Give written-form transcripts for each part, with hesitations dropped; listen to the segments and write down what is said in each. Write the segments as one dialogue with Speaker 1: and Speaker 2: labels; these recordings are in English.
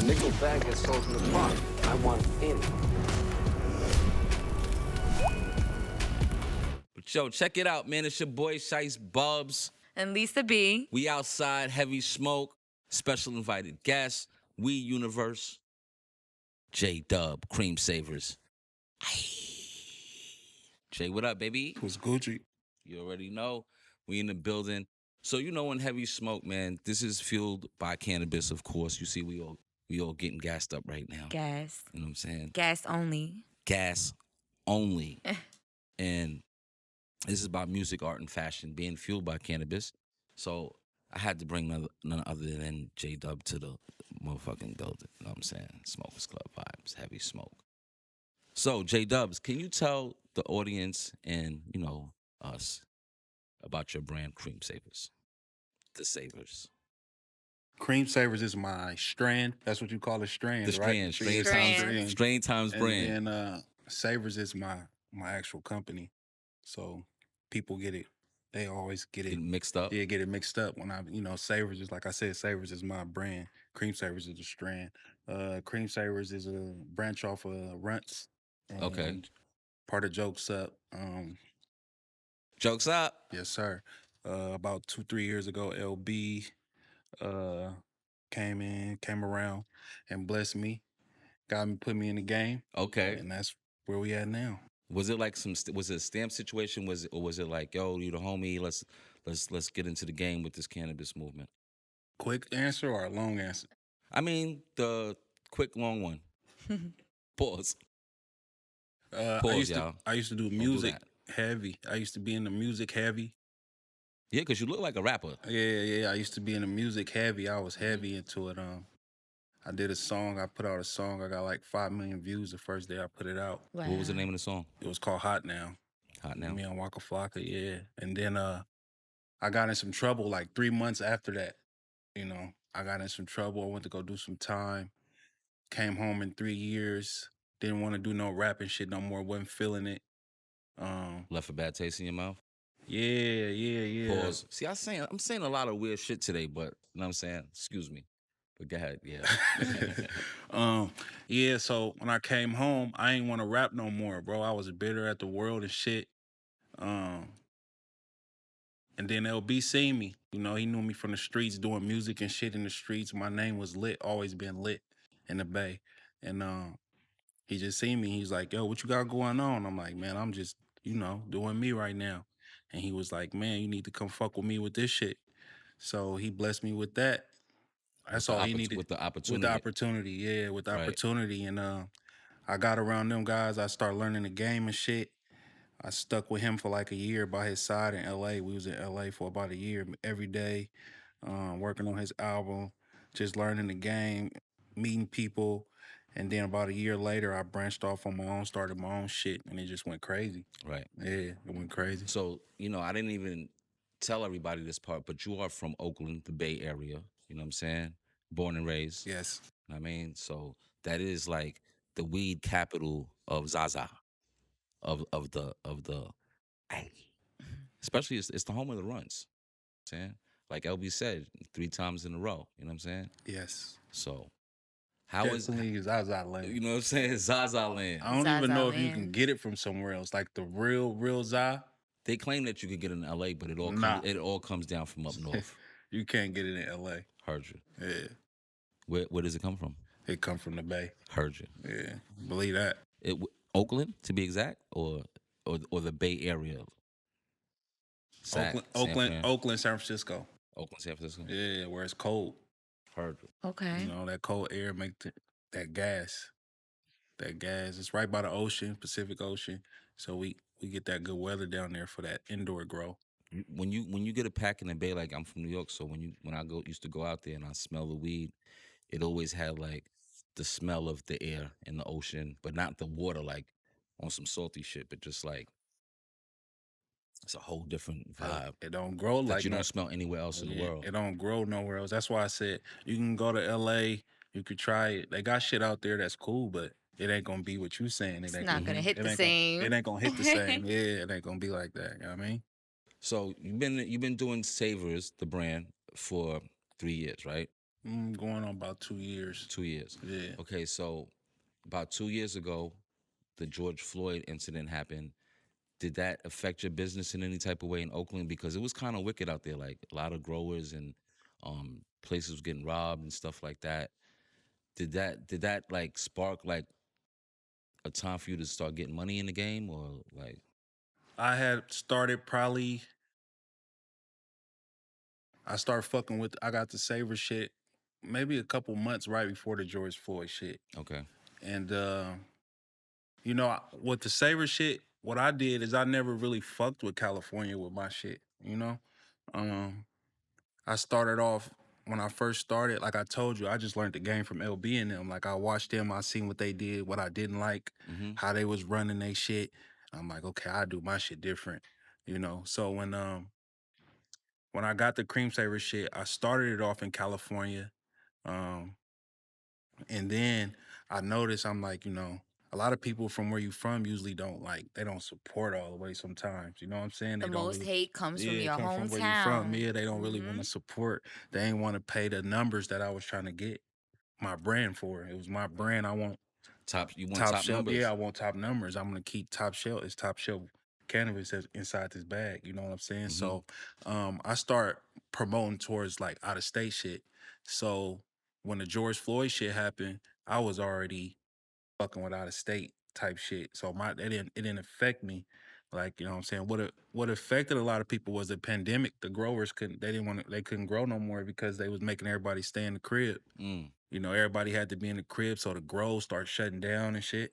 Speaker 1: Nickel bag gets sold in the park. I want in.
Speaker 2: But yo, check it out, man. It's your boy Shiest, Bubz.
Speaker 3: And Lisa B.
Speaker 2: We outside, heavy smoke, special invited guests, We Universe, J-Dubb, Creme Saverz. Jay, what up, baby?
Speaker 4: Who's Gucci?
Speaker 2: You already know. We in the building. So you know in heavy smoke, man, this is fueled by cannabis, of course. You see, we all getting gassed up right now.
Speaker 3: Gas.
Speaker 2: You know what I'm saying?
Speaker 3: Gas only.
Speaker 2: Gas only. And this is about music, art, and fashion being fueled by cannabis. So I had to bring none other than J-Dubb to the motherfucking building. You know what I'm saying? Smokers Club vibes, heavy smoke. So J-Dubbs, can you tell the audience and, you know, us about your brand, Creme Saverz? The Saverz.
Speaker 4: Creme Saverz is my strand. That's what you call a strand,
Speaker 2: The
Speaker 4: right?
Speaker 2: strain times brand.
Speaker 4: And Saverz is my actual company. So people get it. They always get it
Speaker 2: mixed up.
Speaker 4: Yeah, get it mixed up. When Saverz is, like I said, Saverz is my brand. Creme Saverz is a strand. Creme Saverz is a branch off of Runtz.
Speaker 2: Okay.
Speaker 4: Part of Jokes Up.
Speaker 2: Jokes Up.
Speaker 4: Yes, sir. About 2-3 years ago, LB came around and blessed me, put me in the game.
Speaker 2: Okay.
Speaker 4: And that's where we at now.
Speaker 2: Was it like was it a stamp situation? Was it like, yo, you the homie, let's get into the game with this cannabis movement?
Speaker 4: Quick answer or a long answer?
Speaker 2: I mean, the quick, long one. Pause. Pause,
Speaker 4: I used to do music heavy. I used to be in the music heavy.
Speaker 2: Yeah, because you look like a rapper.
Speaker 4: Yeah. I used to be in the music heavy. I was heavy into it. I did a song. I put out a song. I got like 5 million views the first day I put it out.
Speaker 3: Wow.
Speaker 2: What was the name of the song?
Speaker 4: It was called Hot Now.
Speaker 2: Hot Now.
Speaker 4: Me on Waka Flocka, yeah. And then I got in some trouble like 3 months after that. You know, I got in some trouble. I went to go do some time. Came home in 3 years. Didn't want to do no rapping shit no more. Wasn't feeling it.
Speaker 2: Left a bad taste in your mouth?
Speaker 4: Yeah.
Speaker 2: Pause. See, I'm saying a lot of weird shit today, but you know what I'm saying? Excuse me. But go ahead, yeah.
Speaker 4: Yeah, so when I came home, I ain't want to rap no more, bro. I was bitter at the world and shit. And then LB seen me. You know, he knew me from the streets, doing music and shit in the streets. My name was lit, always been lit in the Bay. And he just seen me. He's like, yo, what you got going on? I'm like, man, I'm just, doing me right now. And he was like, man, you need to come fuck with me with this shit. So he blessed me with that. That's all he needed.
Speaker 2: With the opportunity.
Speaker 4: With the opportunity, yeah, with the opportunity. And I got around them guys. I started learning the game and shit. I stuck with him for like a year by his side in L.A. We was in L.A. for about a year every day, working on his album, just learning the game, meeting people. And then about a year later, I branched off on my own, started my own shit, and it just went crazy.
Speaker 2: Right.
Speaker 4: Yeah, it went crazy.
Speaker 2: So, I didn't even tell everybody this part, but you are from Oakland, the Bay Area. You know what I'm saying? Born and raised.
Speaker 4: Yes.
Speaker 2: You know what I mean? So that is like the weed capital of Zaza. Of the especially it's the home of the Runtz. You know what I'm saying? Like LB said, 3 times in a row. You know what I'm saying?
Speaker 4: Yes.
Speaker 2: So how is
Speaker 4: Zaza land?
Speaker 2: You know what I'm saying? Zaza land.
Speaker 4: I don't even know if you can get it from somewhere else. Like the real Za.
Speaker 2: They claim that you could get it in LA, but it all comes down from up north.
Speaker 4: You can't get it in LA.
Speaker 2: Heard you.
Speaker 4: Yeah.
Speaker 2: Where does it come from?
Speaker 4: It come from the Bay.
Speaker 2: Heard you.
Speaker 4: Yeah. Believe that.
Speaker 2: Oakland, to be exact, or the Bay Area?
Speaker 4: Oakland, San Francisco.
Speaker 2: Oakland, San Francisco.
Speaker 4: Yeah, where it's cold.
Speaker 2: Heard you.
Speaker 3: Okay.
Speaker 4: That cold air make that gas. That gas. It's right by the ocean, Pacific Ocean. So we get that good weather down there for that indoor grow.
Speaker 2: When you get a pack in the Bay, like I'm from New York, so when I used to go out there and I smell the weed, it always had like the smell of the air in the ocean, but not the water, like on some salty shit, but just like it's a whole different vibe.
Speaker 4: It don't grow like
Speaker 2: you don't smell anywhere else in the world.
Speaker 4: It don't grow nowhere else. That's why I said you can go to LA, you could try it. They got shit out there that's cool, but it ain't gonna be what you saying.
Speaker 3: It's not gonna hit the same.
Speaker 4: It ain't gonna hit the same. Yeah, it ain't gonna be like that. You know what I mean?
Speaker 2: So you've been doing Saverz, the brand, for 3 years, right?
Speaker 4: Going on about 2 years.
Speaker 2: 2 years.
Speaker 4: Yeah.
Speaker 2: Okay, so about 2 years ago, the George Floyd incident happened. Did that affect your business in any type of way in Oakland? Because it was kind of wicked out there. Like a lot of growers and places was getting robbed and stuff like that. Did that like spark like a time for you to start getting money in the game, or like?
Speaker 4: I had started probably. I started fucking with. I got the Saverz shit maybe a couple months right before the George Floyd shit.
Speaker 2: Okay.
Speaker 4: And you know, with the Saverz shit, what I did is I never really fucked with California with my shit. You know, I started off when I first started. Like I told you, I just learned the game from LB and them. Like I watched them, I seen what they did, what I didn't like, how they was running they shit. I'm like, okay, I do my shit different. You know, so when I got the Creme Saverz shit, I started it off in California. And then I noticed, I'm like, you know, a lot of people from where you from usually don't like, they don't support all the way sometimes. You know what I'm saying?
Speaker 3: The
Speaker 4: They don't
Speaker 3: most
Speaker 4: really,
Speaker 3: hate comes from your
Speaker 4: come from where you from.
Speaker 3: hometown.
Speaker 4: Yeah, they don't really want to support. They ain't want to pay the numbers that I was trying to get my brand for. It was my brand. I want
Speaker 2: You want
Speaker 4: top
Speaker 2: top
Speaker 4: shelf.
Speaker 2: numbers?
Speaker 4: Yeah, I want top numbers. I'm gonna keep top shelf. It's top shelf cannabis that's inside this bag. You know what I'm saying? So I start promoting towards like out of state shit. So when the George Floyd shit happened, I was already fucking with out of state type shit. So it didn't affect me. Like, you know what I'm saying? What affected a lot of people was the pandemic. The growers they couldn't grow no more because they was making everybody stay in the crib. You know, everybody had to be in the crib, so the grows start shutting down and shit.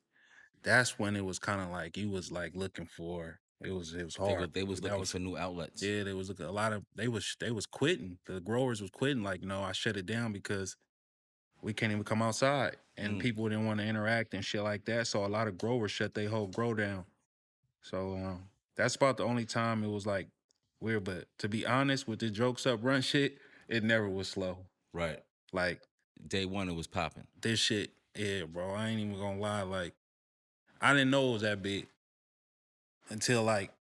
Speaker 4: That's when it was kind of like you was like looking for. It was hard.
Speaker 2: They was
Speaker 4: That
Speaker 2: looking for new outlets.
Speaker 4: Yeah, there was a lot of they was quitting. The growers was quitting. Like, no, I shut it down because we can't even come outside, and people didn't want to interact and shit like that. So a lot of growers shut their whole grow down. So that's about the only time it was like weird. But to be honest, with the jokes up run shit, it never was slow.
Speaker 2: Right.
Speaker 4: Like
Speaker 2: Day one, it was popping.
Speaker 4: this shit, yeah, bro. I ain't even gonna lie. Like I didn't know it was that big until like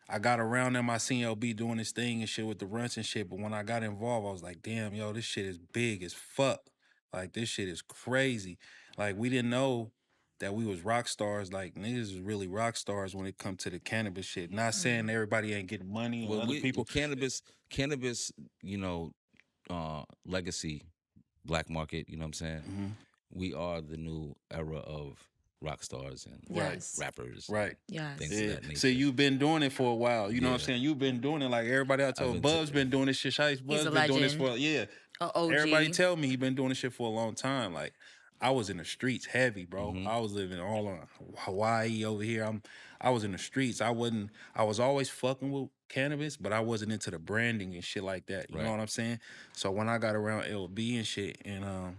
Speaker 4: I got around them. I seen LB doing his thing and shit with the Runtz and shit. But when I got involved, I was like, damn, yo, this shit is big as fuck. Like this shit is crazy. Like we didn't know that we was rock stars. Like niggas is really rock stars when it come to the cannabis shit. Not saying everybody ain't getting money and other people.
Speaker 2: Cannabis, you know, legacy, black market. You know what I'm saying? We are the new era of rock stars and rappers.
Speaker 4: Right.
Speaker 3: Yes.
Speaker 2: Things of that nature.
Speaker 4: So you've been doing it for a while. You know what I'm saying? You've been doing it like everybody I told. Bubz been doing this shit. Shiest Bubz
Speaker 3: a
Speaker 4: been doing this
Speaker 3: legend.
Speaker 4: for
Speaker 3: OG.
Speaker 4: Everybody tell me he been doing this shit for a long time. Like I was in the streets heavy, bro. I was living all on Hawaii over here. I was in the streets. I was always fucking with cannabis, but I wasn't into the branding and shit like that. You know what I'm saying? So when I got around LB and shit, and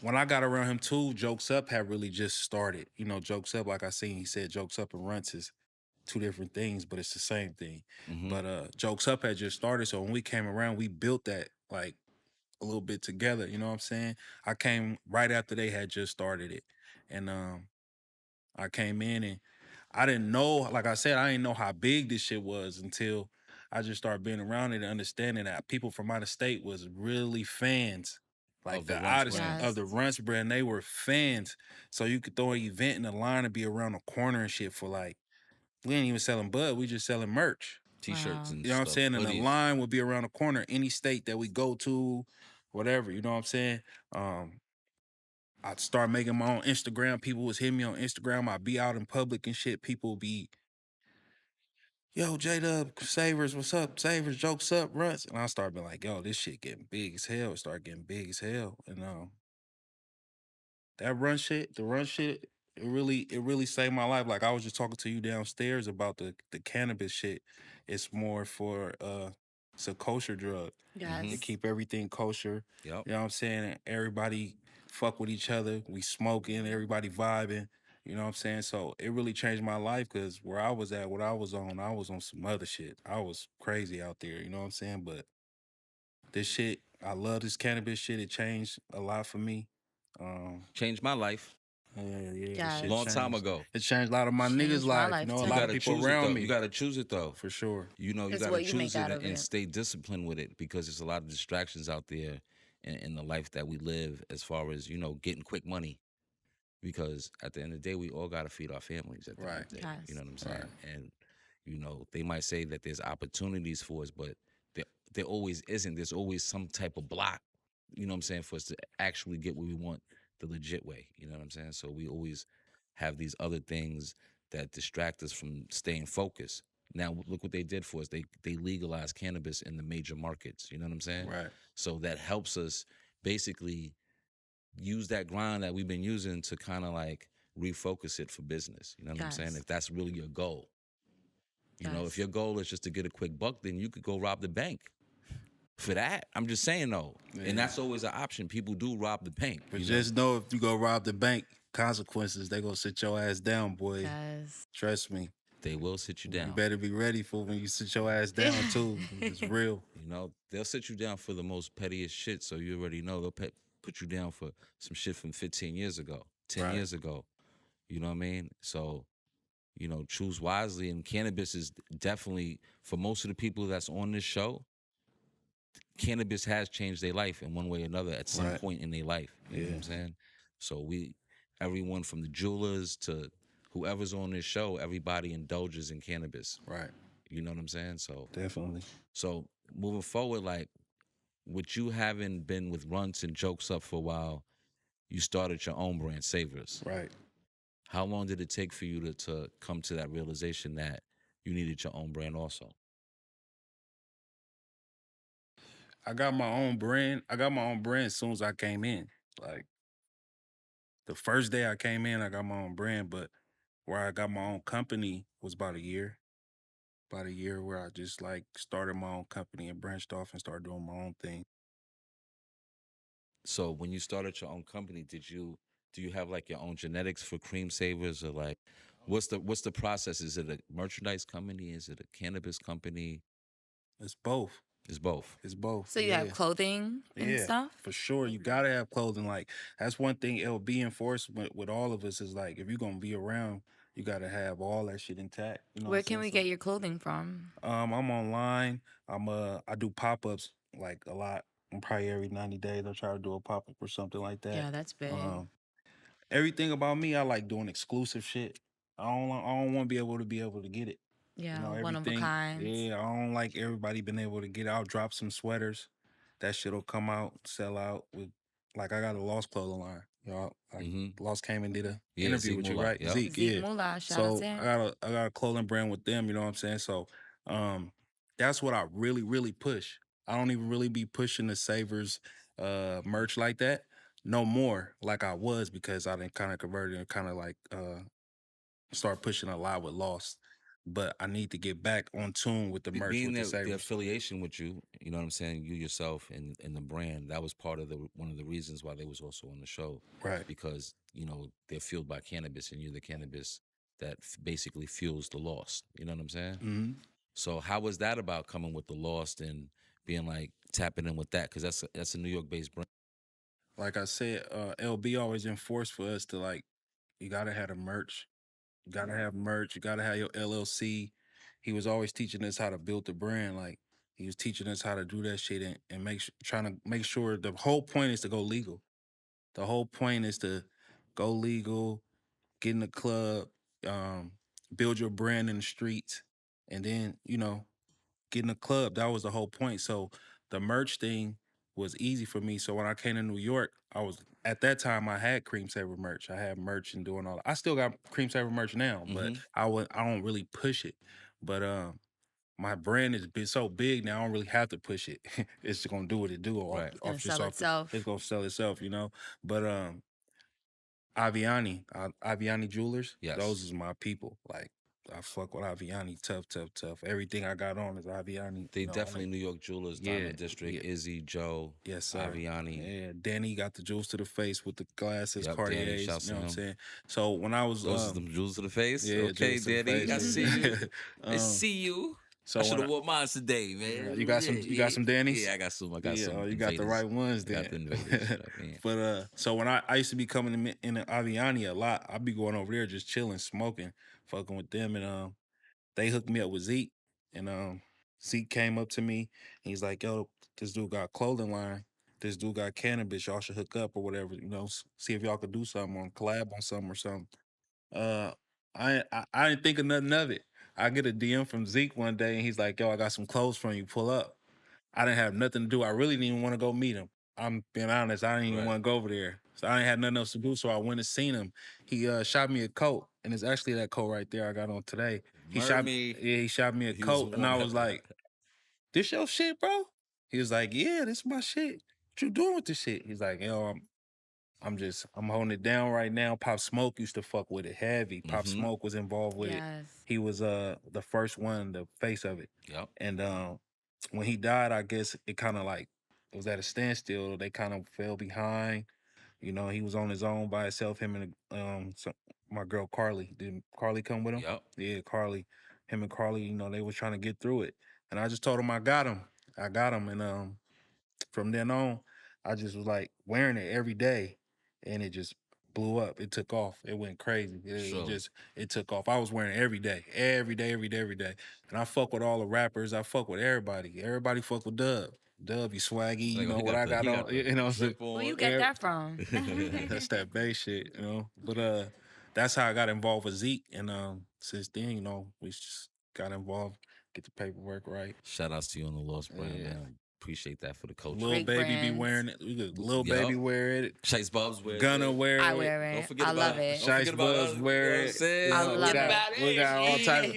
Speaker 4: when I got around him too, Jokes Up had really just started. You know, Jokes Up, like I seen, he said Jokes Up and Runtz is two different things, but it's the same thing. But Jokes Up had just started, so when we came around, we built that like a little bit together. You know what I'm saying? I came right after they had just started it, and I came in and I didn't know, like I said, I didn't know how big this shit was until I just started being around it and understanding that people from out of state was really fans. Like
Speaker 2: Of the
Speaker 4: the
Speaker 2: Runtz
Speaker 4: artists
Speaker 2: brand.
Speaker 4: of the Runtz brand, they were fans. So you could throw an event in the line and be around the corner and shit for like, we ain't even selling bud, we just selling merch.
Speaker 2: T-shirts and
Speaker 4: You know what I'm
Speaker 2: stuff,
Speaker 4: saying? And the
Speaker 2: hoodies.
Speaker 4: line would be around the corner, any state that we go to, whatever, you know what I'm saying? I'd start making my own Instagram. People was hitting me on Instagram. I'd be out in public and shit. People be, yo, J-Dubb of Saverz, what's up? Saverz, Jokes Up, Runtz. And I started being like, yo, this shit getting big as hell. It started getting big as hell. And that the run shit, it really saved my life. Like I was just talking to you downstairs about the cannabis shit. It's more for it's a kosher drug.
Speaker 3: Yes.
Speaker 4: To keep everything kosher.
Speaker 2: Yep.
Speaker 4: You know what I'm saying? Everybody fuck with each other. We smoking, everybody vibing. You know what I'm saying? So it really changed my life because where I was at, what I was on some other shit. I was crazy out there, you know what I'm saying? But this shit, I love this cannabis shit. It changed a lot for me.
Speaker 2: Changed my life.
Speaker 4: Yeah.
Speaker 3: Yes.
Speaker 4: Shit
Speaker 2: Long time
Speaker 4: changed.
Speaker 2: ago.
Speaker 4: It changed a lot of my
Speaker 3: Changed
Speaker 4: niggas'
Speaker 3: my
Speaker 4: life.
Speaker 3: life,
Speaker 4: You know, a
Speaker 3: too.
Speaker 2: You
Speaker 4: lot of
Speaker 2: gotta
Speaker 4: people
Speaker 2: choose it
Speaker 4: around
Speaker 2: though.
Speaker 4: me.
Speaker 2: You gotta choose it though.
Speaker 4: For sure.
Speaker 2: You know, you
Speaker 3: It's
Speaker 2: gotta
Speaker 3: what you
Speaker 2: choose
Speaker 3: make out
Speaker 2: it
Speaker 3: of
Speaker 2: and
Speaker 3: it.
Speaker 2: stay disciplined with it because there's a lot of distractions out there in the life that we live as far as, you know, getting quick money. Because at the end of the day, we all gotta feed our families at the end of the day.
Speaker 3: Yes.
Speaker 2: You know what I'm saying?
Speaker 4: Right.
Speaker 2: And, you know, they might say that there's opportunities for us, but there always isn't. There's always some type of block, you know what I'm saying, for us to actually get what we want the legit way. You know what I'm saying? So we always have these other things that distract us from staying focused. Now look what they did for us. They legalized cannabis in the major markets. You know what I'm saying?
Speaker 4: Right.
Speaker 2: So that helps us basically use that grind that we've been using to kind of like refocus it for business. You know what I'm saying?
Speaker 3: Yes.
Speaker 2: If that's really your goal. You know, if
Speaker 3: Yes.
Speaker 2: your goal is just to get a quick buck, then you could go rob the bank. For that, I'm just saying though, and that's always an option. People do rob the bank.
Speaker 4: But
Speaker 2: you
Speaker 4: just know if you go rob the bank, consequences, they gonna sit your ass down, boy.
Speaker 3: Yes.
Speaker 4: Trust me.
Speaker 2: They will sit you
Speaker 4: You
Speaker 2: down.
Speaker 4: better be ready for when you sit your ass down too. It's real.
Speaker 2: You know, they'll sit you down for the most pettiest shit. So you already know they'll put you down for some shit from 15 years ago, 10
Speaker 4: Right.
Speaker 2: years ago. You know what I mean? So, you know, choose wisely. And cannabis is definitely, for most of the people that's on this show, cannabis has changed their life in one way or another at some
Speaker 4: Right.
Speaker 2: point in their life. You know what I'm saying? So everyone from the jewelers to whoever's on this show, everybody indulges in cannabis.
Speaker 4: Right.
Speaker 2: You know what I'm saying? So
Speaker 4: Definitely.
Speaker 2: So moving forward, like with you having been with Runtz and Jokes Up for a while, you started your own brand, Saverz.
Speaker 4: Right.
Speaker 2: How long did it take for you to come to that realization that you needed your own brand also?
Speaker 4: I got my own brand. I got my own brand as soon as I came in. Like the first day I came in, I got my own brand, but where I got my own company was about a year. About a year where I just like started my own company and branched off and started doing my own thing.
Speaker 2: So when you started your own company, do you have like your own genetics for Creme Saverz, or like what's the process? Is it a merchandise company? Is it a cannabis company?
Speaker 4: It's both.
Speaker 2: It's both.
Speaker 4: It's both.
Speaker 3: So you have clothing and stuff?
Speaker 4: For sure. You gotta have clothing. Like that's one thing LB enforced with all of us is like if you're gonna be around, you gotta have all that shit intact. You know
Speaker 3: Where can we get your clothing from?
Speaker 4: I'm online. I do pop-ups like a lot. I'm probably every 90 days I try to do a pop-up or something like that.
Speaker 3: Yeah, that's big.
Speaker 4: Everything about me, I like doing exclusive shit. I don't want to be able to get it.
Speaker 3: Yeah,
Speaker 4: You know,
Speaker 3: one of a
Speaker 4: everything.
Speaker 3: kind.
Speaker 4: Yeah, I don't like everybody being able to get it. I'll drop some sweaters. That shit'll come out, sell out with like I got a Lost clothing line. Y'all, like Lost came and did a interview
Speaker 2: Zeke
Speaker 4: with you,
Speaker 2: Moolah,
Speaker 4: right?
Speaker 2: yep.
Speaker 4: Zeke,
Speaker 3: Zeke
Speaker 4: yeah.
Speaker 3: Moolah, shout
Speaker 4: So
Speaker 3: out to him.
Speaker 4: I got a clothing brand with them, you know what I'm saying? So that's what I really, really push. I don't even really be pushing the Saverz merch like that. No more like I was because I didn't kind of converted and kind of like start pushing a lot with Lost. But I need to get back on tune with the merch
Speaker 2: Being
Speaker 4: with the
Speaker 2: the
Speaker 4: Saverz.
Speaker 2: affiliation with you, you know what I'm saying, you yourself and the brand, that was part of one of the reasons why they was also on the show.
Speaker 4: Right.
Speaker 2: Because, you know, they're fueled by cannabis and you're the cannabis that basically fuels the Lost. You know what I'm saying?
Speaker 4: Mm-hmm.
Speaker 2: So how was that about coming with the Lost and being like tapping in with that? Because that's a New York-based brand.
Speaker 4: Like I said, LB always enforced for us to like, you gotta have the merch. You gotta have merch. You gotta have your LLC. He was always teaching us how to build the brand. Like he was teaching us how to do that shit and trying to make sure the whole point is to go legal. The whole point is to go legal, get in the club, build your brand in the streets, and then, you know, get in the club. That was the whole point. So the merch thing was easy for me. So when I came to New York, at that time I had Creme Saverz merch. I had merch and doing all that. I still got Creme Saverz merch now, but I don't really push it. But my brand has been so big now I don't really have to push it. It's just gonna do what it do.
Speaker 2: Right.
Speaker 3: It's gonna sell itself.
Speaker 4: It's gonna sell itself, you know. But Aviani Jewelers,
Speaker 2: Yes.
Speaker 4: those is my people. Like I fuck with Aviani, tough. Everything I got on is Aviani.
Speaker 2: They
Speaker 4: you know,
Speaker 2: definitely New York jewelers, Diamond District, Izzy, Joe,
Speaker 4: yes, sir.
Speaker 2: Aviani.
Speaker 4: Yeah, Danny got the jewels to the face with the glasses,
Speaker 2: Yep,
Speaker 4: Cartiers.
Speaker 2: Danny,
Speaker 4: You
Speaker 2: shouts
Speaker 4: know
Speaker 2: to
Speaker 4: what I'm
Speaker 2: him.
Speaker 4: saying? So when I was
Speaker 2: Those are them jewels to the face?
Speaker 4: yeah,
Speaker 2: Okay,
Speaker 4: jewels to the
Speaker 2: Daddy,
Speaker 4: face.
Speaker 2: I see you. I see you.
Speaker 4: So
Speaker 2: I should
Speaker 4: when
Speaker 2: have wore mine today, man.
Speaker 4: you got some. You got some Danny's.
Speaker 2: Yeah, I got some. I got some.
Speaker 4: Oh, you got the
Speaker 2: Invaders.
Speaker 4: right ones
Speaker 2: I
Speaker 4: then.
Speaker 2: got the Invaders. You know what I mean?
Speaker 4: But so when I used to be coming in Aviani a lot, I'd be going over there just chilling, smoking, fucking with them, and they hooked me up with Zeke, and Zeke came up to me. And he's like, "Yo, this dude got a clothing line. This dude got cannabis. Y'all should hook up or whatever. You know, see if y'all could do something on collab on something or something." I didn't think of nothing of it. I get a DM from Zeke one day, and he's like, "Yo, I got some clothes from you. Pull up." I didn't have nothing to do. I really didn't even want to go meet him. I'm being honest. I didn't even want to go over there. So I didn't have nothing else to do. So I went and seen him. He shot me a coat, and it's actually that coat right there I got on today. He shot me a coat, and I was like, "This your shit, bro?" He was like, "Yeah, this is my shit. What you doing with this shit?" He's like, "Yo, I'm holding it down right now." Pop Smoke used to fuck with it heavy. Pop Smoke was involved with it. He was the first one, the face of it.
Speaker 2: Yep.
Speaker 4: And when he died, I guess it kind of like it was at a standstill. They kind of fell behind. You know, he was on his own by himself. Him and my girl Carly. Did Carly come with him?
Speaker 2: Yep.
Speaker 4: Yeah, Carly. Him and Carly. You know, they was trying to get through it, and I just told him I got him. And from then on, I just was like wearing it every day, and it just blew up. It took off. It went crazy. It took off. I was wearing it every day, every day. And I fuck with all the rappers. I fuck with everybody. Everybody fuck with Dub. Dub, you swaggy. You know what I got on. You know,
Speaker 3: where you get that from?
Speaker 4: That's that bass shit. You know, but that's how I got involved with Zeke, and since then, you know, we just got involved, get the paperwork right.
Speaker 2: Shout outs to you on the Lost brand, man. Appreciate that for the coach.
Speaker 4: Little Baby be wearing it. Little Baby wear it.
Speaker 2: Shiest Bubz wear it.
Speaker 4: Gunna wear it.
Speaker 3: I wear it.
Speaker 2: Don't forget
Speaker 3: I
Speaker 2: about
Speaker 3: love it.
Speaker 4: Shiest Bubz wear it.
Speaker 3: I love it.
Speaker 4: We got all types.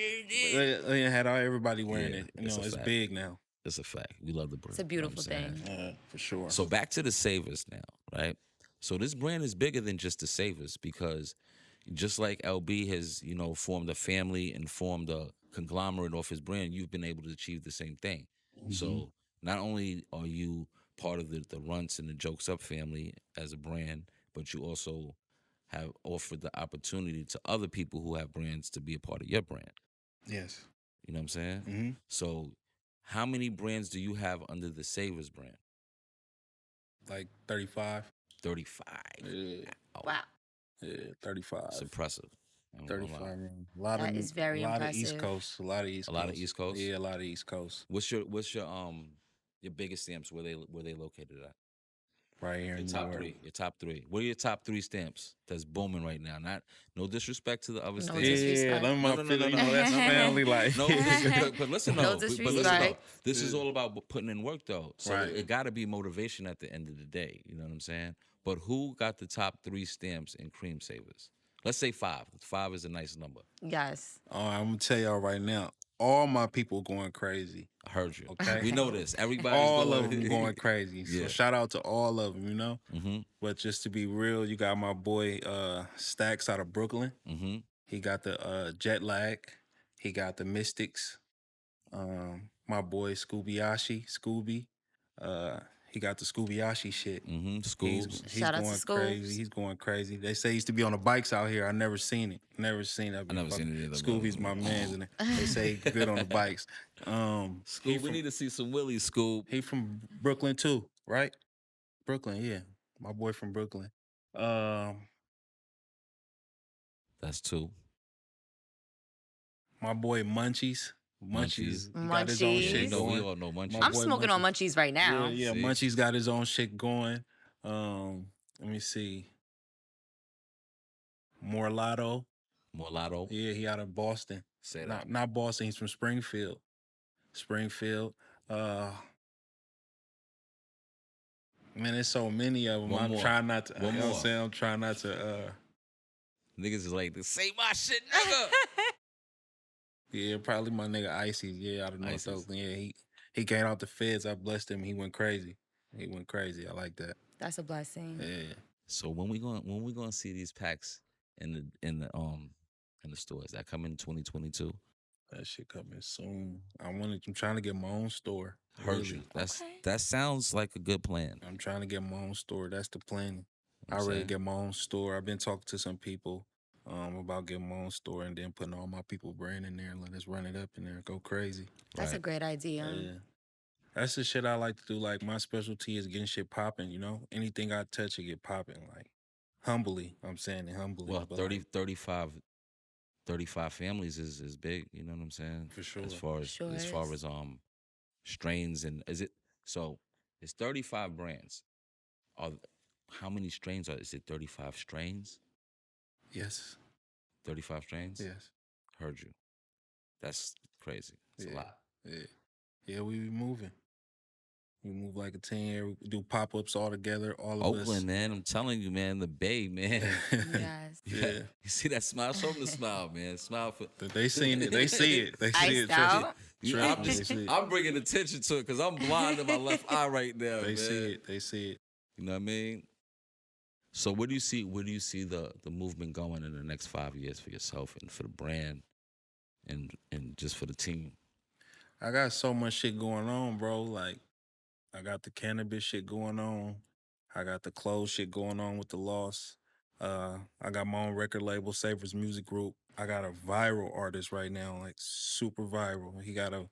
Speaker 4: We had everybody wearing it. You know, it's big now.
Speaker 2: It's a fact. We love the brand.
Speaker 3: It's a beautiful thing.
Speaker 4: For sure.
Speaker 2: So back to the Saverz now, right? So this brand is bigger than just the Saverz, because just like LB has, you know, formed a family and formed a conglomerate off his brand, you've been able to achieve the same thing. So not only are you part of the Runtz and the Jokes Up family as a brand, but you also have offered the opportunity to other people who have brands to be a part of your brand.
Speaker 4: Yes.
Speaker 2: You know what I'm saying? So how many brands do you have under the Saverz brand?
Speaker 4: Like 35.
Speaker 2: 35.
Speaker 4: Yeah.
Speaker 3: Wow.
Speaker 4: Yeah, 35.
Speaker 2: It's impressive.
Speaker 4: 35.
Speaker 3: That is very
Speaker 4: impressive.
Speaker 3: impressive.
Speaker 4: East Coast. A lot of East Coast. Yeah, a lot of East Coast.
Speaker 2: What's your biggest stamps? Where they located at?
Speaker 4: Right here in New York.
Speaker 2: Your top three. What are your top three stamps that's booming right now? No disrespect to the other
Speaker 3: No
Speaker 2: states.
Speaker 3: disrespect.
Speaker 4: Yeah, no, that's family life.
Speaker 2: No, but listen
Speaker 3: No
Speaker 2: though.
Speaker 3: disrespect.
Speaker 2: This is all about putting in work though. So
Speaker 4: Right.
Speaker 2: it got to be motivation at the end of the day. You know what I'm saying? But who got the top three stamps in Creme Saverz? Let's say 5. 5 is a nice number.
Speaker 3: Yes.
Speaker 4: I'm gonna tell y'all right now. All my people going crazy.
Speaker 2: I heard you.
Speaker 4: Okay.
Speaker 2: We know this. Everybody's
Speaker 4: all of them going crazy.
Speaker 2: Yeah.
Speaker 4: So shout out to all of them, you know?
Speaker 2: Mm-hmm.
Speaker 4: But just to be real, you got my boy Stacks out of Brooklyn.
Speaker 2: Mm-hmm.
Speaker 4: He got the Jet Lag. He got the Mystics. My boy Scooby. He got the Scooby shit.
Speaker 2: Mm-hmm. Schools.
Speaker 4: He's
Speaker 3: Shout out to
Speaker 4: going
Speaker 3: Schools.
Speaker 4: crazy. He's going crazy. They say he used to be on the bikes out here. I never seen it. Never seen that.
Speaker 2: I never seen it either.
Speaker 4: Scooby's my man, and they say he's good on the bikes.
Speaker 2: Scoob, we need to see some Willies, Scoob.
Speaker 4: He from Brooklyn too, right? Brooklyn, yeah. My boy from Brooklyn.
Speaker 2: That's 2.
Speaker 4: My boy Munchies.
Speaker 2: Munchies.
Speaker 4: Got his own shit
Speaker 3: Munchies.
Speaker 2: No, we
Speaker 4: going.
Speaker 2: all know Munchies.
Speaker 3: I'm
Speaker 4: boy
Speaker 3: smoking on Munchies right now.
Speaker 4: Yeah,
Speaker 2: See?
Speaker 4: Munchies got his own shit going. Let me see. Morlato.
Speaker 2: Mulatto.
Speaker 4: Yeah, he out of Boston.
Speaker 2: Say that.
Speaker 4: Not Boston, he's from Springfield. Man, there's so many of them.
Speaker 2: One
Speaker 4: I'm
Speaker 2: more.
Speaker 4: trying not to.
Speaker 2: One
Speaker 4: you know what
Speaker 2: more.
Speaker 4: I'm saying? I'm trying not to.
Speaker 2: Niggas is like, say my shit, nigga.
Speaker 4: Yeah, probably my nigga Icy. Yeah, out of North
Speaker 2: Ices.
Speaker 4: Oakland. Yeah, he came out the feds. I blessed him. He went crazy. I like that.
Speaker 3: That's a blessing.
Speaker 4: Yeah.
Speaker 2: So when we gonna see these packs in the stores? That come in 2022.
Speaker 4: That shit coming soon. I'm trying to get my own store.
Speaker 2: Heard
Speaker 4: Really.
Speaker 2: you.
Speaker 3: Okay.
Speaker 2: That sounds like a good plan.
Speaker 4: I'm trying to get my own store. That's the plan.
Speaker 2: I'm
Speaker 4: I ready to
Speaker 2: saying.
Speaker 4: get my own store. I've been talking to some people. about getting my own store and then putting all my people brand in there and let us run it up in there, go crazy.
Speaker 3: That's a great idea.
Speaker 4: Yeah. That's the shit I like to do. Like, my specialty is getting shit popping, you know? Anything I touch, it get popping. Like, humbly, I'm saying it humbly.
Speaker 2: Well,
Speaker 4: but
Speaker 2: 30,
Speaker 4: like,
Speaker 2: 35 families is big, you know what I'm saying?
Speaker 4: For sure.
Speaker 2: As far as
Speaker 3: Sure is.
Speaker 2: strains, and is it so it's 35 brands. How many strains is it 35 strains?
Speaker 4: yes.
Speaker 2: 35 strains?
Speaker 4: Yes.
Speaker 2: Heard you. That's crazy. It's a lot.
Speaker 4: Yeah. Yeah, we be moving. We move like a team. We do pop-ups all together, all of us.
Speaker 2: Oakland, man, I'm telling you, man, the Bay, man.
Speaker 3: Yes.
Speaker 4: Yeah.
Speaker 2: You see that smile? Show them the smile, man. Smile for.
Speaker 4: They seen it. They see it. They see it.
Speaker 3: Iced out.
Speaker 2: I'm bringing attention to it because I'm blind in my left eye right now.
Speaker 4: They
Speaker 2: man.
Speaker 4: see it. They see it.
Speaker 2: You know what I mean? So where do you see the movement going in the next 5 years for yourself and for the brand and just for the team?
Speaker 4: I got so much shit going on, bro. Like, I got the cannabis shit going on. I got the clothes shit going on with the loss. I got my own record label, Saverz Music Group. I got a viral artist right now, like super viral. He got a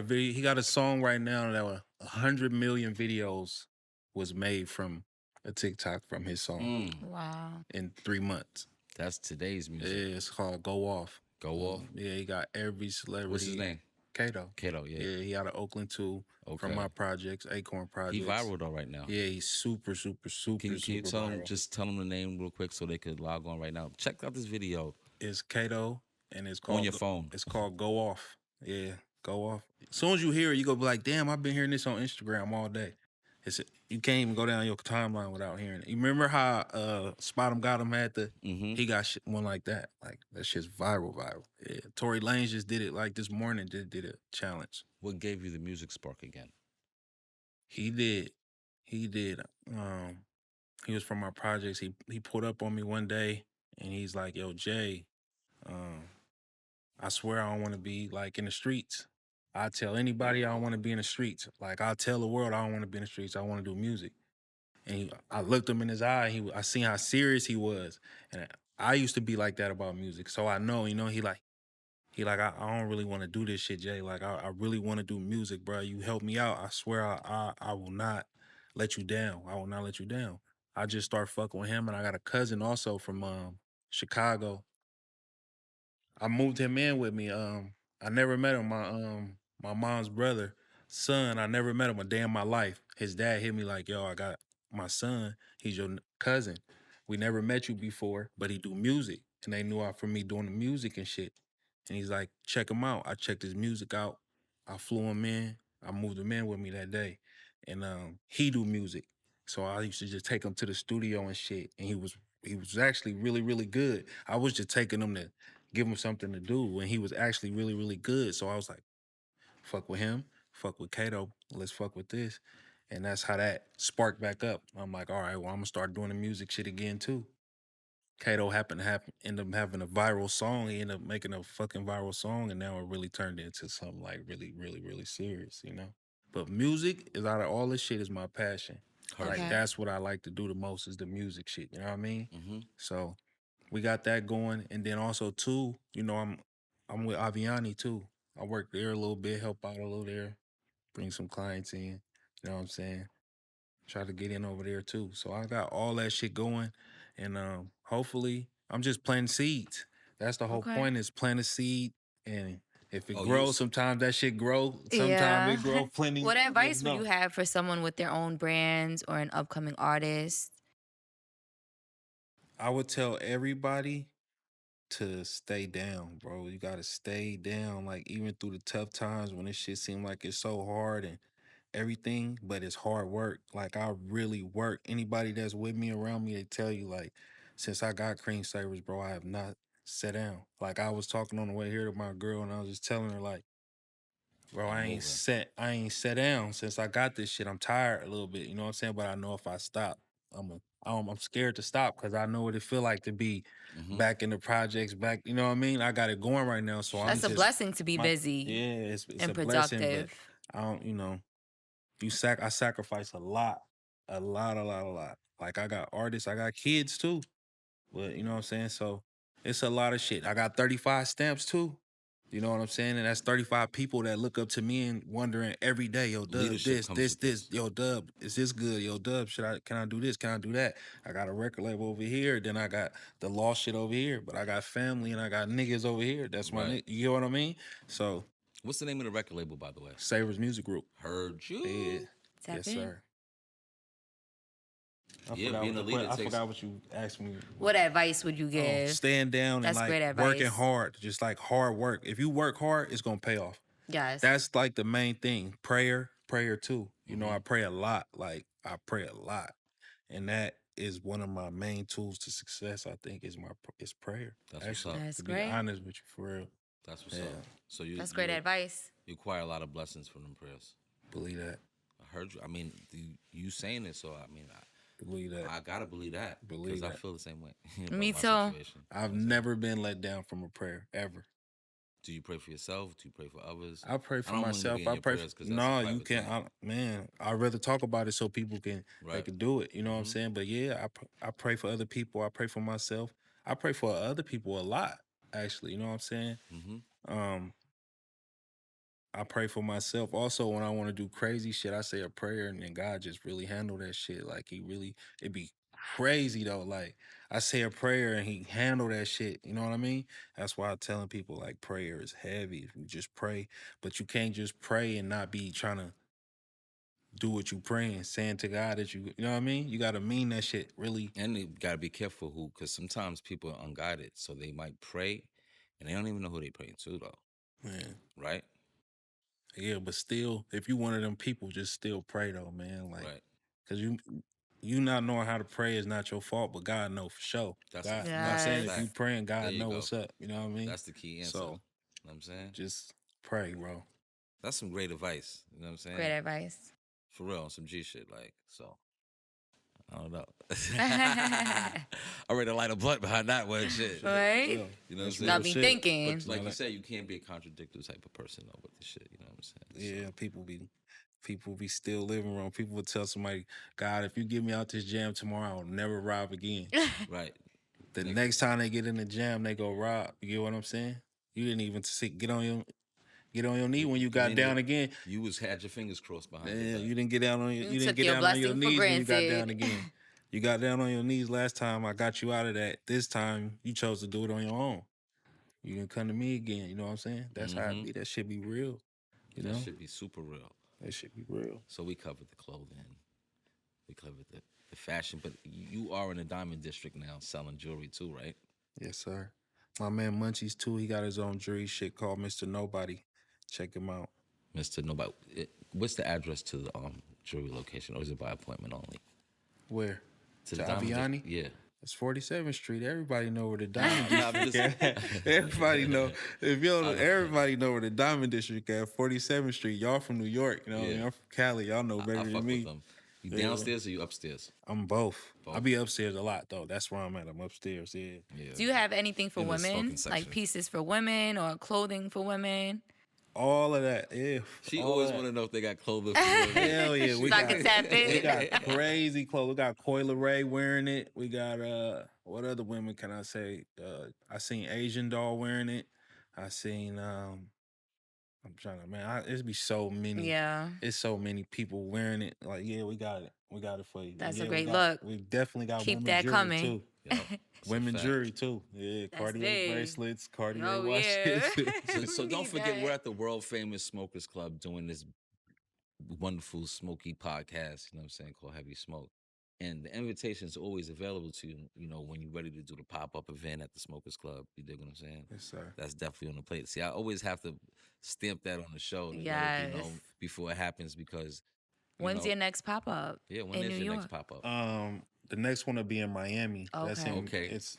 Speaker 4: video. He got a song right now that 100 million videos was made from a TikTok from his song
Speaker 3: Wow.
Speaker 4: in 3 months.
Speaker 2: That's today's music.
Speaker 4: Yeah, it's called Go Off.
Speaker 2: Go Off?
Speaker 4: Yeah, he got every celebrity.
Speaker 2: What's his name?
Speaker 4: K8DO.
Speaker 2: K8DO, yeah.
Speaker 4: Yeah, he out of Oakland too.
Speaker 2: Okay.
Speaker 4: From my projects, Acorn projects.
Speaker 2: He viral though right now.
Speaker 4: Yeah, he's super, super, super,
Speaker 2: Can you
Speaker 4: super
Speaker 2: tell him,
Speaker 4: viral.
Speaker 2: just tell him the name real quick so they could log on right now? Check out this video.
Speaker 4: It's K8DO, and it's called
Speaker 2: On your phone.
Speaker 4: It's called Go Off. Yeah, Go Off. As soon as you hear it, you go be like, damn, I've been hearing this on Instagram all day. You can't even go down your timeline without hearing it. You remember how Spot 'em Got 'em had he got one like that. Like, that shit's viral. Yeah. Tory Lanez just did it like this morning, did a challenge.
Speaker 2: What gave you the music spark again?
Speaker 4: He did. He was from my projects. He pulled up on me one day and he's like, yo, Jay, I swear I don't want to be like in the streets. I tell anybody I don't want to be in the streets. Like, I tell the world I don't want to be in the streets. I want to do music. And I looked him in his eye. I seen how serious he was. And I used to be like that about music. So I know, he like, I don't really want to do this shit, Jay. Like, I really want to do music, bro. You help me out. I swear I will not let you down. I will not let you down. I just start fucking with him. And I got a cousin also from Chicago. I moved him in with me. I never met him. My mom's brother, son, I never met him a day in my life. His dad hit me like, yo, I got my son. He's your cousin. We never met you before, but he do music. And they knew out from me doing the music and shit. And he's like, check him out. I checked his music out. I flew him in. I moved him in with me that day. And he do music. So I used to just take him to the studio and shit. And he was actually really, really good. I was just taking him to give him something to do. And he was actually really, really good. So I was like, fuck with him, fuck with K8DO, let's fuck with this. And that's how that sparked back up. I'm like, all right, well, I'm gonna start doing the music shit again too. K8DO happened to end up having a viral song. He ended up making a fucking viral song, and now it really turned into something like really, really, really serious, you know? But music is out of all this shit is my passion.
Speaker 3: Okay.
Speaker 4: Like, that's what I like to do the most is the music shit, you know what I mean?
Speaker 2: Mm-hmm.
Speaker 4: So we got that going. And then also too, I'm with Aviani too. I work there a little bit, help out a little there, bring some clients in, you know what I'm saying? Try to get in over there too. So I got all that shit going, and hopefully I'm just planting seeds. That's the whole point, is plant a seed, and if it grows, sometimes that shit grow, sometimes it grow plenty.
Speaker 3: What advice would you have for someone with their own brands or an upcoming artist?
Speaker 4: I would tell everybody to stay down, bro. You gotta stay down, like, even through the tough times when this shit seem like it's so hard and everything, but it's hard work. Like, I really work. Anybody that's with me, around me, they tell you, like, since I got Creme Saverz, bro, I have not sat down. Like, I was talking on the way here to my girl, and I was just telling her, like, bro, I ain't sat down since I got this shit. I'm tired a little bit, you know what I'm saying? But I know if I stop, I'm scared to stop because I know what it feel like to be back in the projects, back, you know what I mean? I got it going right now, so
Speaker 3: That's a blessing to be busy.
Speaker 4: Yeah, it's
Speaker 3: and
Speaker 4: a
Speaker 3: productive.
Speaker 4: blessing, but I don't, I sacrifice a lot. Like, I got artists, I got kids too. But you know what I'm saying? So it's a lot of shit. I got 35 stamps too. You know what I'm saying? And that's 35 people that look up to me and wondering every day, yo, Dub,
Speaker 2: Leadership comes with
Speaker 4: this. Yo, Dub, is this good? Yo, Dub, can I do this? Can I do that? I got a record label over here. Then I got the law shit over here. But I got family and I got niggas over here. That's my
Speaker 2: Right.
Speaker 4: you get what I mean? So
Speaker 2: What's the name of the record label, by the way?
Speaker 4: Saverz Music Group.
Speaker 2: Heard you.
Speaker 4: Yeah.
Speaker 3: Tap
Speaker 4: Yes,
Speaker 3: in.
Speaker 4: sir.
Speaker 2: Yeah, being a leader
Speaker 4: I
Speaker 2: takes-
Speaker 4: forgot what you asked me.
Speaker 3: What advice would you
Speaker 4: Oh,
Speaker 3: give?
Speaker 4: staying down
Speaker 3: That's
Speaker 4: and
Speaker 3: great
Speaker 4: like
Speaker 3: advice.
Speaker 4: working hard, just like hard work. If you work hard, it's gonna pay off.
Speaker 3: Yes.
Speaker 4: That's like the main thing. Prayer too. You know,
Speaker 2: Mhm.
Speaker 4: I pray a lot. Like I pray a lot, and that is one of my main tools to success. I think is prayer.
Speaker 2: That's what's up.
Speaker 3: That's
Speaker 4: to
Speaker 3: great.
Speaker 4: be honest with you, for real.
Speaker 2: That's what's
Speaker 4: Yeah.
Speaker 2: up. So
Speaker 3: That's great advice.
Speaker 2: You acquire a lot of blessings from them prayers.
Speaker 4: Believe that.
Speaker 2: I heard you. I mean, you saying it, so I mean,
Speaker 4: Believe that.
Speaker 2: I gotta believe that
Speaker 4: Believe
Speaker 2: because I
Speaker 4: that.
Speaker 2: feel the same way. about
Speaker 3: Me
Speaker 2: my
Speaker 3: too.
Speaker 2: situation.
Speaker 4: I've never been let down from a prayer ever.
Speaker 2: Do you pray for yourself? Do you pray for others?
Speaker 4: I pray for
Speaker 2: don't want you to
Speaker 4: myself.
Speaker 2: be in
Speaker 4: I
Speaker 2: your
Speaker 4: pray.
Speaker 2: prayers 'cause that's a
Speaker 4: No, you
Speaker 2: private
Speaker 4: can't.
Speaker 2: thing.
Speaker 4: Man, I'd rather talk about it so people can they
Speaker 2: Right.
Speaker 4: can do it. You know what I'm
Speaker 2: Mhm.
Speaker 4: saying? But yeah, I pray for other people. I pray for myself. I pray for other people a lot. Actually, you know what I'm saying?
Speaker 2: Mm-hmm.
Speaker 4: I pray for myself. Also, when I want to do crazy shit, I say a prayer, and then God just really handle that shit. Like it'd be crazy though. Like I say a prayer and He handle that shit. You know what I mean? That's why I'm telling people like prayer is heavy. If you just pray, but you can't just pray and not be trying to do what you praying, saying to God that you know what I mean? You gotta mean that shit really.
Speaker 2: And you gotta be careful because sometimes people are unguided, so they might pray, and they don't even know who they praying to, though.
Speaker 4: Man.
Speaker 2: Right?
Speaker 4: Yeah, but still, if you one of them people, just still pray though, man. Like,
Speaker 2: Right.
Speaker 4: cause you not knowing how to pray is not your fault, but God know for sure.
Speaker 2: That's
Speaker 4: God,
Speaker 2: a
Speaker 4: you know what I'm saying?
Speaker 3: Yes.
Speaker 4: If you praying,
Speaker 2: There
Speaker 4: God
Speaker 2: you
Speaker 4: know
Speaker 2: go.
Speaker 4: what's up. You know what I mean?
Speaker 2: That's the key answer.
Speaker 4: So
Speaker 2: You know what I'm saying?
Speaker 4: just pray, bro.
Speaker 2: That's some great advice. You know what I'm saying?
Speaker 3: Great advice.
Speaker 2: For real, some G shit. Like, so. I don't know. I read a light of blood behind that one shit.
Speaker 3: Right?
Speaker 4: Yeah.
Speaker 2: You know what I'm
Speaker 4: That's
Speaker 2: saying?
Speaker 3: Got
Speaker 4: real
Speaker 3: me
Speaker 4: shit.
Speaker 3: thinking.
Speaker 2: But like
Speaker 4: No,
Speaker 2: you
Speaker 4: that-
Speaker 2: said, you can't be a contradictory type of person though with the shit. You know what I'm saying?
Speaker 4: Yeah, people be still living wrong. People would tell somebody, God, if you get me out this jam tomorrow, I'll never rob again.
Speaker 2: So, right.
Speaker 4: The next time they get in the jam, they go rob. You get what I'm saying? You didn't even get on your knee when you got
Speaker 2: mean
Speaker 4: down
Speaker 2: that
Speaker 4: again.
Speaker 2: You had your fingers crossed behind your
Speaker 4: Yeah,
Speaker 2: back.
Speaker 4: you didn't get down on your
Speaker 3: You
Speaker 4: you didn't
Speaker 3: took
Speaker 4: get
Speaker 3: your
Speaker 4: down on your
Speaker 3: blessing for
Speaker 4: knees when you got
Speaker 3: granted.
Speaker 4: down again. You got down on your knees last time. I got you out of that. This time you chose to do it on your own. You didn't come to me again. You know what I'm saying? That's how it be. That shit be real. You
Speaker 2: That
Speaker 4: know?
Speaker 2: should be super real.
Speaker 4: That shit be real.
Speaker 2: So we covered the clothing. We covered the fashion. But you are in the diamond district now selling jewelry too, right?
Speaker 4: Yes, sir. My man Munchies too. He got his own jewelry shit called Mr. Nobody. Check him out.
Speaker 2: Mr. Nobody. What's the address to the jewelry location, or is it by appointment only?
Speaker 4: Where?
Speaker 2: To
Speaker 4: To
Speaker 2: the diamond
Speaker 4: Aviani?
Speaker 2: district? Yeah.
Speaker 4: It's 47th Street. Everybody know where the Diamond
Speaker 2: Nah, I'm
Speaker 4: District at. Everybody know. If you don't, everybody know where the Diamond District at. 47th Street. Y'all from New York, you know.
Speaker 2: Yeah.
Speaker 4: I'm from Cali. Y'all know
Speaker 2: I
Speaker 4: better
Speaker 2: fuck
Speaker 4: than me.
Speaker 2: with them. You
Speaker 4: Yeah.
Speaker 2: downstairs or you upstairs?
Speaker 4: I'm both. I
Speaker 2: Both.
Speaker 4: be upstairs a lot though. That's where I'm at. I'm upstairs. Yeah.
Speaker 2: Yeah.
Speaker 3: Do you have anything for
Speaker 2: In the smoking
Speaker 3: women?
Speaker 2: section.
Speaker 3: Like pieces for women or clothing for women?
Speaker 4: All of that. Yeah.
Speaker 2: She
Speaker 4: all
Speaker 2: always
Speaker 4: that.
Speaker 2: want to know if they got clothing for women.
Speaker 4: Hell yeah.
Speaker 3: So I can tap in.
Speaker 4: We got crazy clothes. We got Coyle Ray wearing it. We got what other women can I say? I seen Asian doll wearing it. I seen I'm trying to it's be so many.
Speaker 3: Yeah.
Speaker 4: It's so many people wearing it. Like, yeah, we got it. We got it for you.
Speaker 3: That's
Speaker 4: yeah,
Speaker 3: a great
Speaker 4: we
Speaker 3: look.
Speaker 4: We definitely got
Speaker 3: Keep
Speaker 4: women
Speaker 3: that
Speaker 4: jewelry
Speaker 3: coming.
Speaker 4: too.
Speaker 2: Yup, that's a
Speaker 4: Women
Speaker 2: fact.
Speaker 4: jewelry too. Yeah,
Speaker 3: That's
Speaker 4: Cartier
Speaker 3: big.
Speaker 4: bracelets, Cartier
Speaker 3: Oh,
Speaker 4: watches.
Speaker 3: yeah.
Speaker 2: So don't
Speaker 3: Need
Speaker 2: forget,
Speaker 3: that.
Speaker 2: we're at the world famous Smokers Club doing this wonderful smoky podcast, you know what I'm saying, called Heavy Smoke. And the invitation is always available to you, you know, when you're ready to do the pop-up event at the Smokers Club. You dig what I'm saying?
Speaker 4: Yes, sir.
Speaker 2: That's definitely on the plate. See, I always have to stamp that on the show to let it be known
Speaker 3: Yes.
Speaker 2: before it happens because you
Speaker 3: When's
Speaker 2: know,
Speaker 3: your next pop up?
Speaker 2: yeah, when
Speaker 3: in
Speaker 2: is
Speaker 3: New
Speaker 2: your
Speaker 3: York?
Speaker 2: next pop-up?
Speaker 4: The next one will be in Miami. That's
Speaker 3: Okay.
Speaker 4: in
Speaker 2: Okay.
Speaker 4: It's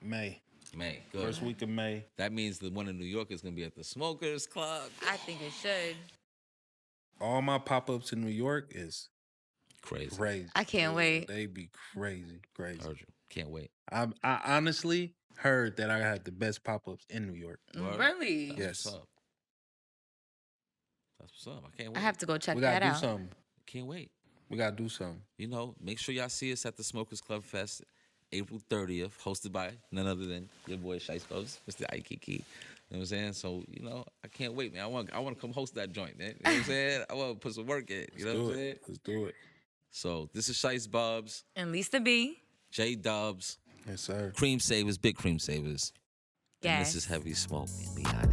Speaker 4: May.
Speaker 2: May. Good.
Speaker 4: First week of May.
Speaker 2: That means the one in New York is gonna be at the Smokers Club.
Speaker 3: I think it should.
Speaker 4: All my pop-ups in New York is
Speaker 2: Crazy.
Speaker 4: crazy.
Speaker 3: I can't wait.
Speaker 4: They be crazy.
Speaker 2: Heard you. Can't wait.
Speaker 4: I honestly heard that I had the best pop-ups in New York.
Speaker 2: Word.
Speaker 3: Really?
Speaker 2: That's
Speaker 4: Yes.
Speaker 2: what's up. That's what's up. I can't wait.
Speaker 3: I have to go check
Speaker 4: We
Speaker 3: that
Speaker 4: gotta do
Speaker 3: out.
Speaker 4: something.
Speaker 2: Can't wait.
Speaker 4: We gotta do something.
Speaker 2: You know, make sure y'all see us at the Smokers Club Fest. April 30th, hosted by none other than your boy Shiest, Mr. Ikiki. You know what I'm saying? So, I can't wait, man. I want to come host that joint, man. You know what I'm saying? I want to put some work in. You know what I'm saying?
Speaker 4: Let's do it.
Speaker 2: So, this is Shiest Bubz,
Speaker 3: And Lisa B.
Speaker 2: J-Dubbs,
Speaker 4: Yes, sir.
Speaker 2: Creme Saverz, Big Creme Saverz. And
Speaker 3: Yes.
Speaker 2: this is Heavy Smoke. And we out.